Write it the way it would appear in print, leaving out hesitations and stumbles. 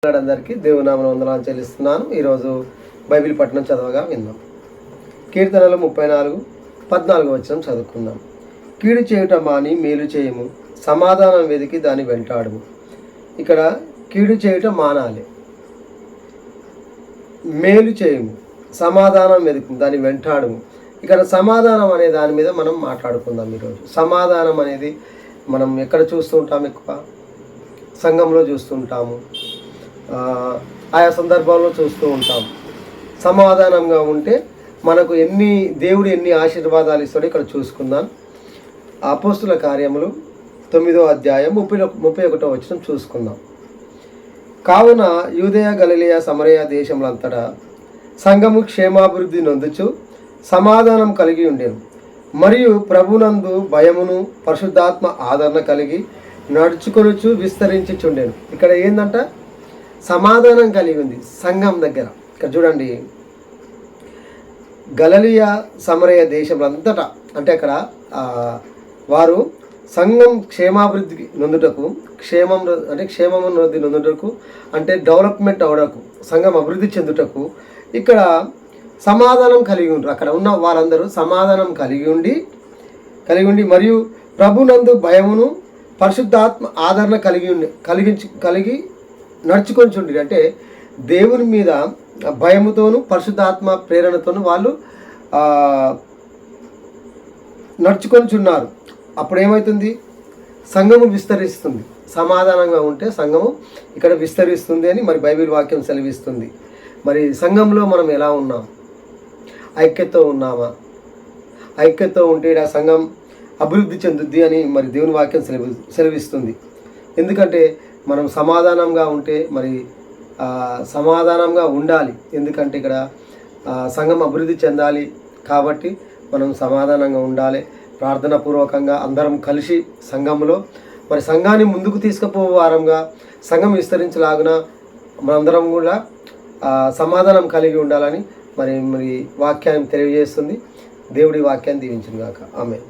అందరికీ దేవునామమున వందనాలు చెల్లిస్తున్నాను. ఈరోజు బైబిల్ పఠనం చదవగా విందాం. కీర్తనలు 34:14 వచనం చదువుకుందాం. కీడు చేయుట మాని మేలు చేయము, సమాధానం వెతికి దాని వెంటాడము. ఇక్కడ కీడు చేయుట మానాలి, మేలు చేయము, సమాధానం వెతుకు దాని వెంటాడము. ఇక్కడ సమాధానం అనే దాని మీద మనం మాట్లాడుకుందాం. ఈరోజు సమాధానం అనేది మనం ఎక్కడ చూస్తూ ఉంటాం? ఎక్కువ సంఘంలో చూస్తుంటాము, ఆయా సందర్భాల్లో చూస్తూ ఉంటాం. సమాధానంగా ఉంటే మనకు దేవుడు ఎన్ని ఆశీర్వాదాలు ఇస్తాడో ఇక్కడ చూసుకుందాం. అపోస్తుల కార్యములు 9వ అధ్యాయం 31వ వచనం చూసుకుందాం. కావున యూదయ గలిలయ సమరయ దేశములంతటా సంఘము క్షేమాభివృద్ధి నొందుచు సమాధానం కలిగి ఉండేను, మరియు ప్రభునందు భయమును పరిశుద్ధాత్మ ఆదరణ కలిగి నడుచుకొనుచు విస్తరించుచుండెను. ఇక్కడ ఏందంట? సమాధానం కలిగి ఉంది సంఘం దగ్గర. ఇక్కడ చూడండి, గలిలయ సమరయ దేశములంతటా అంటే అక్కడ వారు సంఘం క్షేమాభివృద్ధి నొందుటకు, క్షేమభివృద్ధి నొందుటకు అంటే డెవలప్మెంట్ అవడకు, సంఘం అభివృద్ధి చెందుటకు ఇక్కడ సమాధానం కలిగి ఉంటారు. అక్కడ ఉన్న వారందరూ సమాధానం కలిగి ఉండి మరియు ప్రభునందు భయమును పరిశుద్ధాత్మ ఆదరణ కలిగి నడుచుకొని చుండి, అంటే దేవుని మీద భయముతోను పరిశుద్ధాత్మ ప్రేరణతోను వాళ్ళు నడుచుకొని చున్నారు. అప్పుడు ఏమవుతుంది? సంఘము విస్తరిస్తుంది. సమాధానంగా ఉంటే సంఘము ఇక్కడ విస్తరిస్తుంది అని మరి బైబిల్ వాక్యం సెలవిస్తుంది. మరి సంఘంలో మనం ఎలా ఉన్నాం? ఐక్యతతో ఉన్నామా? ఐక్యతతో ఉంటే ఆ సంఘం అభివృద్ధి చెందుద్ది అని మరి దేవుని వాక్యం సెలవిస్తుంది. ఎందుకంటే మనం సమాధానంగా ఉంటే మరి సమాధానంగా ఉండాలి. ఎందుకంటే ఇక్కడ సంఘం అభివృద్ధి చెందాలి కాబట్టి మనం సమాధానంగా ఉండాలి. ప్రార్థనాపూర్వకంగా అందరం కలిసి సంఘంలో మరి సంఘాన్ని ముందుకు తీసుకుపోయే వారంగా సంఘం విస్తరించలాగున మనందరం కూడా సమాధానం కలిగి ఉండాలని మరి వాక్యాన్ని తెలియజేస్తుంది. దేవుడి వాక్యాన్ని దీవించును గాక. ఆమేన్.